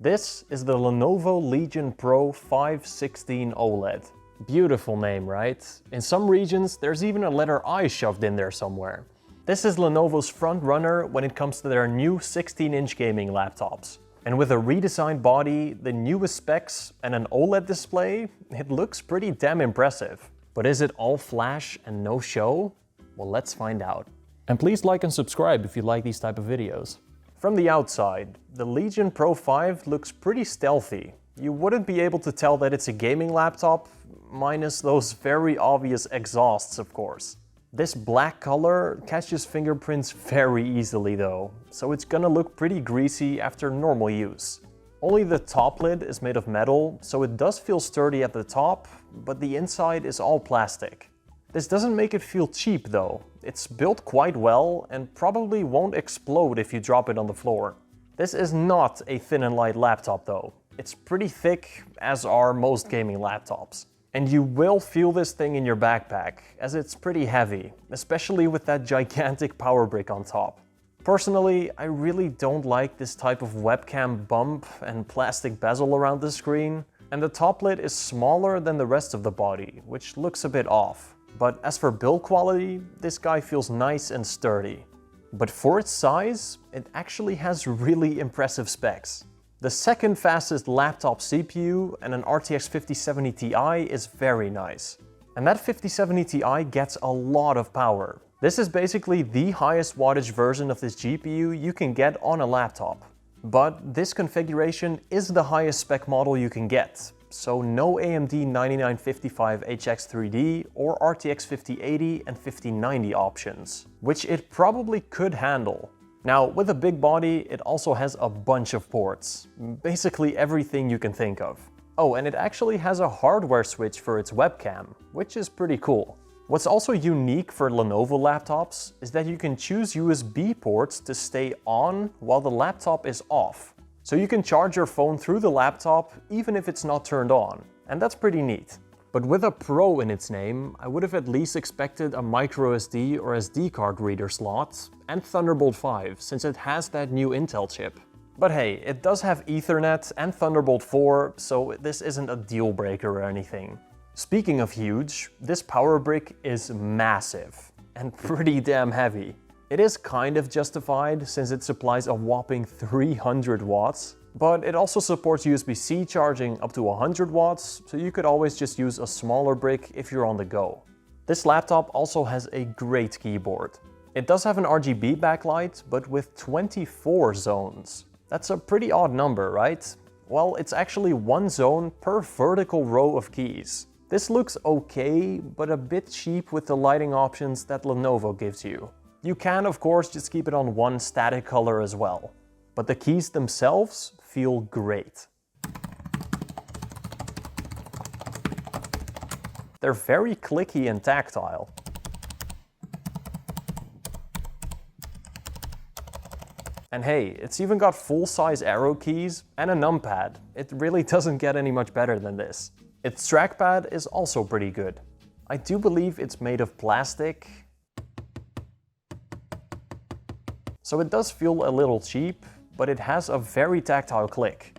This is the Lenovo Legion Pro 516 OLED. Beautiful name, right? In some regions, there's even a letter I shoved in there somewhere. This is Lenovo's front runner when it comes to their new 16-inch gaming laptops. And with a redesigned body, the newest specs, and an OLED display, it looks pretty damn impressive. But is it all flash and no show? Well, let's find out. And please like and subscribe if you like these type of videos. From the outside, the Legion Pro 5 looks pretty stealthy. You wouldn't be able to tell that it's a gaming laptop, minus those very obvious exhausts, of course. This black color catches fingerprints very easily though, so it's gonna look pretty greasy after normal use. Only the top lid is made of metal, so it does feel sturdy at the top, but the inside is all plastic. This doesn't make it feel cheap though. It's built quite well and probably won't explode if you drop it on the floor. This is not a thin and light laptop though. It's pretty thick, as are most gaming laptops. And you will feel this thing in your backpack, as it's pretty heavy, especially with that gigantic power brick on top. Personally, I really don't like this type of webcam bump and plastic bezel around the screen, and the top lid is smaller than the rest of the body, which looks a bit off. But as for build quality, this guy feels nice and sturdy. But for its size, it actually has really impressive specs. The second fastest laptop CPU and an RTX 5070 Ti is very nice. And that 5070 Ti gets a lot of power. This is basically the highest wattage version of this GPU you can get on a laptop. But this configuration is the highest spec model you can get. So no AMD 9955HX3D or RTX 5080 and 5090 options, which it probably could handle. Now, with a big body, it also has a bunch of ports, basically everything you can think of. Oh, and it actually has a hardware switch for its webcam, which is pretty cool. What's also unique for Lenovo laptops is that you can choose USB ports to stay on while the laptop is off. So you can charge your phone through the laptop even if it's not turned on, and that's pretty neat. But with a Pro in its name, I would have at least expected a microSD or SD card reader slot and Thunderbolt 5, since it has that new Intel chip. But hey, it does have Ethernet and Thunderbolt 4, so this isn't a deal breaker or anything. Speaking of huge, this power brick is massive and pretty damn heavy. It is kind of justified since it supplies a whopping 300 watts, but it also supports USB-C charging up to 100 watts, so you could always just use a smaller brick if you're on the go. This laptop also has a great keyboard. It does have an RGB backlight, but with 24 zones. That's a pretty odd number, right? Well, it's actually one zone per vertical row of keys. This looks okay, but a bit cheap with the lighting options that Lenovo gives you. You can, of course, just keep it on one static color as well. But the keys themselves feel great. They're very clicky and tactile. And hey, it's even got full-size arrow keys and a numpad. It really doesn't get any much better than this. Its trackpad is also pretty good. I do believe it's made of plastic, so it does feel a little cheap, but it has a very tactile click.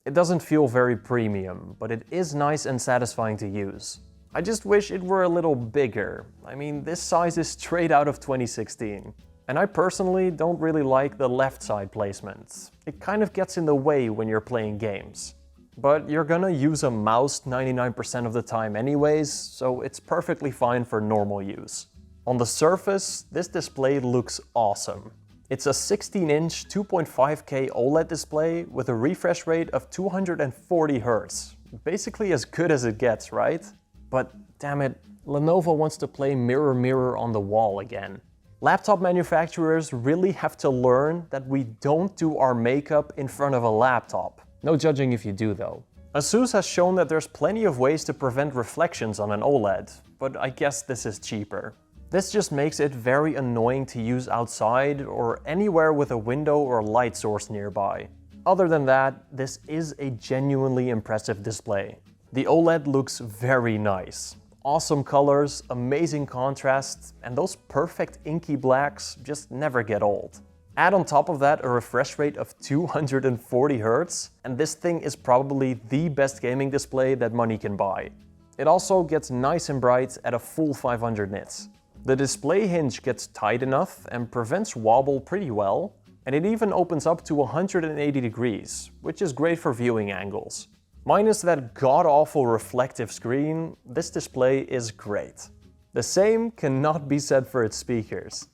It doesn't feel very premium, but it is nice and satisfying to use. I just wish it were a little bigger. I mean, this size is straight out of 2016. And I personally don't really like the left side placement. It kind of gets in the way when you're playing games. But you're gonna use a mouse 99% of the time anyways, so it's perfectly fine for normal use. On the surface, this display looks awesome. It's a 16-inch 2.5K OLED display with a refresh rate of 240 Hz. Basically as good as it gets, right? But damn it, Lenovo wants to play mirror mirror on the wall again. Laptop manufacturers really have to learn that we don't do our makeup in front of a laptop. No judging if you do though. ASUS has shown that there's plenty of ways to prevent reflections on an OLED, but I guess this is cheaper. This just makes it very annoying to use outside or anywhere with a window or light source nearby. Other than that, this is a genuinely impressive display. The OLED looks very nice. Awesome colors, amazing contrast, and those perfect inky blacks just never get old. Add on top of that a refresh rate of 240 Hz, and this thing is probably the best gaming display that money can buy. It also gets nice and bright at a full 500 nits. The display hinge gets tight enough and prevents wobble pretty well, and it even opens up to 180 degrees, which is great for viewing angles. Minus that god-awful reflective screen, this display is great. The same cannot be said for its speakers.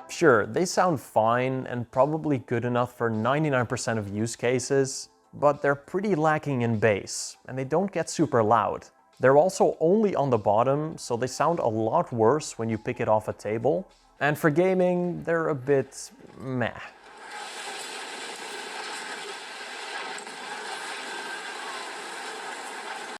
Sure, they sound fine and probably good enough for 99% of use cases, but they're pretty lacking in bass, and they don't get super loud. They're also only on the bottom, so they sound a lot worse when you pick it off a table. And for gaming, they're a bit meh.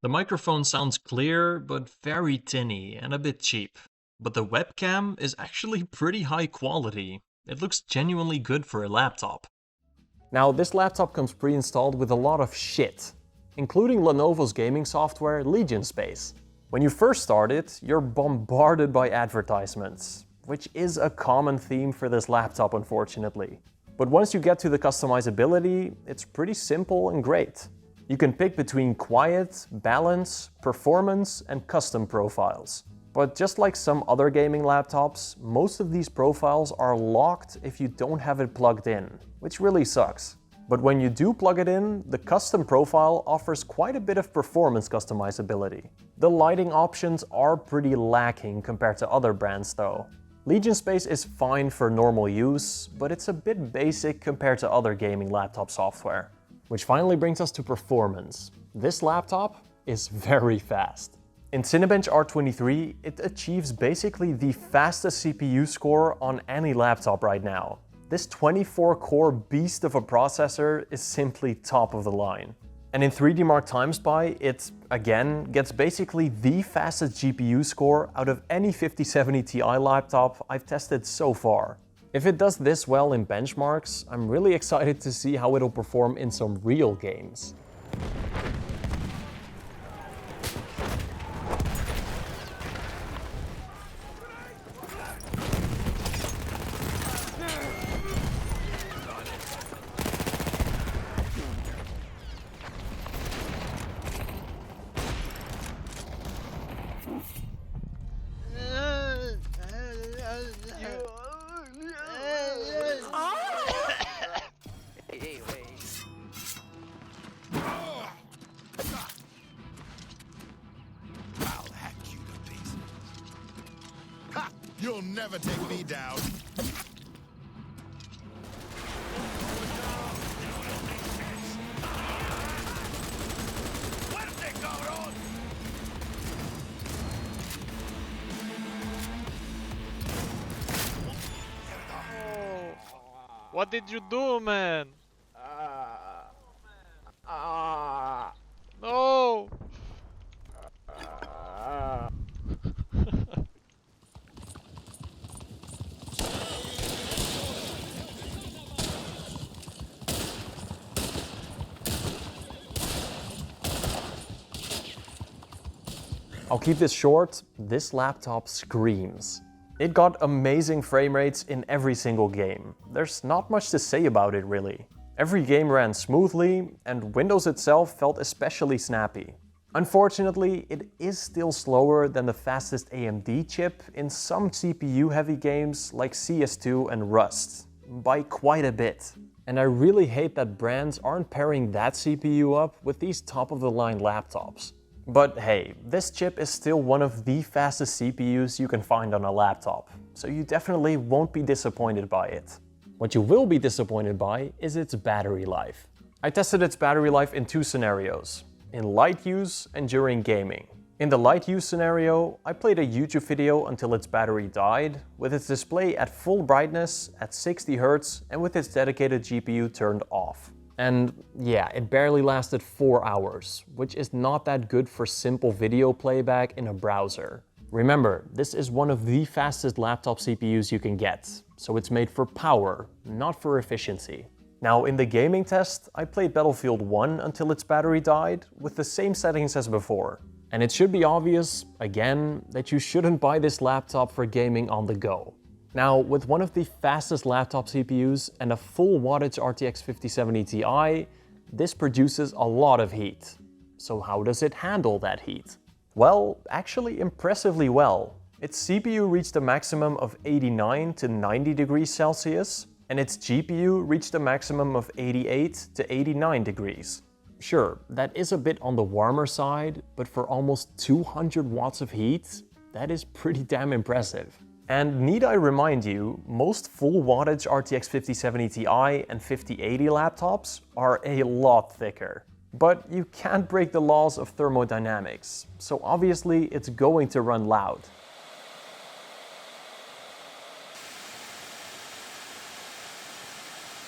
The microphone sounds clear, but very tinny and a bit cheap. But the webcam is actually pretty high quality. It looks genuinely good for a laptop. Now, this laptop comes pre-installed with a lot of shit, including Lenovo's gaming software, LegionSpace. When you first start it, you're bombarded by advertisements, which is a common theme for this laptop, unfortunately. But once you get to the customizability, it's pretty simple and great. You can pick between quiet, balance, performance, and custom profiles. But just like some other gaming laptops, most of these profiles are locked if you don't have it plugged in, which really sucks. But when you do plug it in, the custom profile offers quite a bit of performance customizability. The lighting options are pretty lacking compared to other brands though. LegionSpace is fine for normal use, but it's a bit basic compared to other gaming laptop software. Which finally brings us to performance. This laptop is very fast. In Cinebench R23, it achieves basically the fastest CPU score on any laptop right now. This 24-core beast of a processor is simply top of the line. And in 3D Mark TimeSpy, it, again, gets basically the fastest GPU score out of any 5070 Ti laptop I've tested so far. If it does this well in benchmarks, I'm really excited to see how it'll perform in some real games. You'll never take me down. What is it going on? What did you do, man? No! I'll keep this short. This laptop screams. It got amazing frame rates in every single game. There's not much to say about it really. Every game ran smoothly, and Windows itself felt especially snappy. Unfortunately, it is still slower than the fastest AMD chip in some CPU-heavy games like CS2 and Rust, by quite a bit. And I really hate that brands aren't pairing that CPU up with these top-of-the-line laptops. But hey, this chip is still one of the fastest CPUs you can find on a laptop, so you definitely won't be disappointed by it. What you will be disappointed by is its battery life. I tested its battery life in two scenarios, in light use and during gaming. In the light use scenario, I played a YouTube video until its battery died, with its display at full brightness at 60 Hz and with its dedicated GPU turned off. And yeah, it barely lasted 4 hours, which is not that good for simple video playback in a browser. Remember, this is one of the fastest laptop CPUs you can get, so it's made for power, not for efficiency. Now in the gaming test, I played Battlefield 1 until its battery died with the same settings as before. And it should be obvious, again, that you shouldn't buy this laptop for gaming on the go. Now, with one of the fastest laptop CPUs and a full wattage RTX 5070 Ti, this produces a lot of heat. So how does it handle that heat? Well, actually impressively well. Its CPU reached a maximum of 89 to 90 degrees Celsius, and its GPU reached a maximum of 88 to 89 degrees. Sure, that is a bit on the warmer side, but for almost 200 watts of heat, that is pretty damn impressive. And need I remind you, most full wattage RTX 5070 Ti and 5080 laptops are a lot thicker. But you can't break the laws of thermodynamics, so obviously it's going to run loud.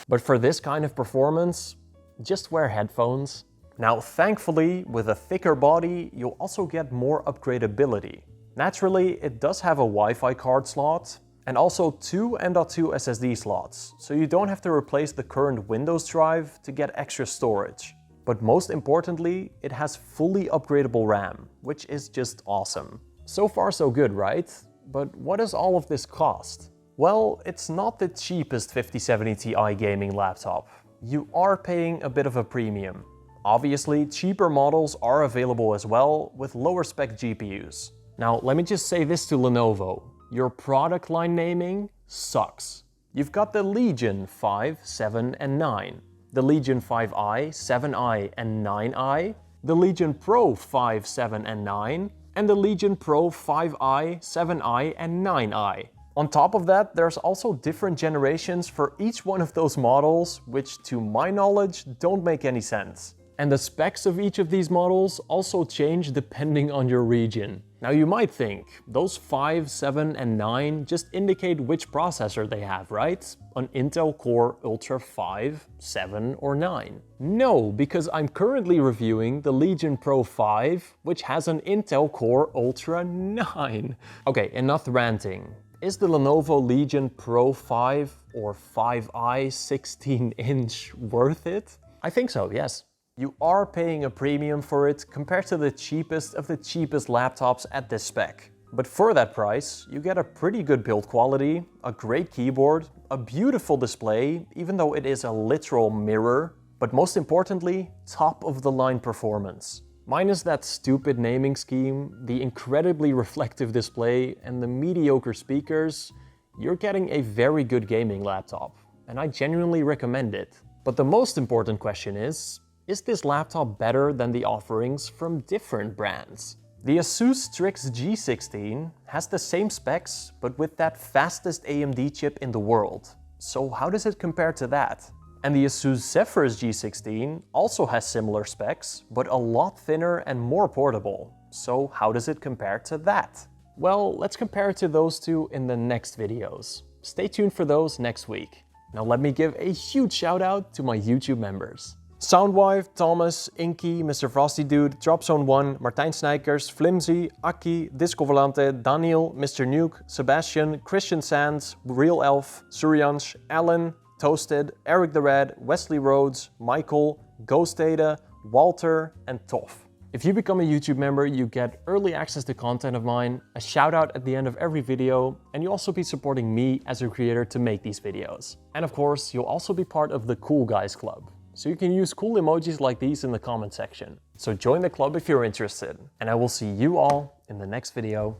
But for this kind of performance, just wear headphones. Now thankfully, with a thicker body, you'll also get more upgradeability. Naturally, it does have a Wi-Fi card slot and also two M.2 SSD slots, so you don't have to replace the current Windows drive to get extra storage. But most importantly, it has fully upgradable RAM, which is just awesome. So far so good, right? But what does all of this cost? Well, it's not the cheapest 5070 Ti gaming laptop. You are paying a bit of a premium. Obviously, cheaper models are available as well, with lower spec GPUs. Now, let me just say this to Lenovo. Your product line naming sucks. You've got the Legion 5, 7, and 9, the Legion 5i, 7i, and 9i, the Legion Pro 5, 7, and 9, and the Legion Pro 5i, 7i, and 9i. On top of that, there's also different generations for each one of those models, which to my knowledge don't make any sense. And the specs of each of these models also change depending on your region. Now you might think, those 5, 7, and 9 just indicate which processor they have, right? An Intel Core Ultra 5, 7, or 9. No, because I'm currently reviewing the Legion Pro 5, which has an Intel Core Ultra 9. Okay, enough ranting. Is the Lenovo Legion Pro 5 or 5i 16-inch worth it? I think so, yes. You are paying a premium for it compared to the cheapest of the cheapest laptops at this spec. But for that price, you get a pretty good build quality, a great keyboard, a beautiful display, even though it is a literal mirror, but most importantly, top-of-the-line performance. Minus that stupid naming scheme, the incredibly reflective display, and the mediocre speakers, you're getting a very good gaming laptop, and I genuinely recommend it. But the most important question is this laptop better than the offerings from different brands? The Asus Strix G16 has the same specs, but with that fastest AMD chip in the world. So how does it compare to that? And the Asus Zephyrus G16 also has similar specs, but a lot thinner and more portable. So how does it compare to that? Well, let's compare it to those two in the next videos. Stay tuned for those next week. Now let me give a huge shout out to my YouTube members. Soundwife, Thomas, Inky, Mr. Frosty Dude, Dropzone1, Martijn Snijkers, Flimsy, Aki, Disco Volante, Daniel, Mr. Nuke, Sebastian, Christian Sands, Real Elf, Suryansh, Alan, Toasted, Eric the Red, Wesley Rhodes, Michael, Ghost Data, Walter, and Toff. If you become a YouTube member, you get early access to content of mine, a shout out at the end of every video, and you'll also be supporting me as a creator to make these videos. And of course, you'll also be part of the Cool Guys Club. So you can use cool emojis like these in the comment section. So join the club if you're interested, and I will see you all in the next video.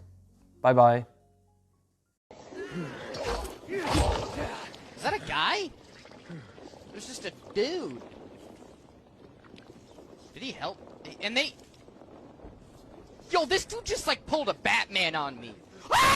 Bye bye. Is that a guy? There's just a dude. Did he help? And they... Yo, this dude just like pulled a Batman on me.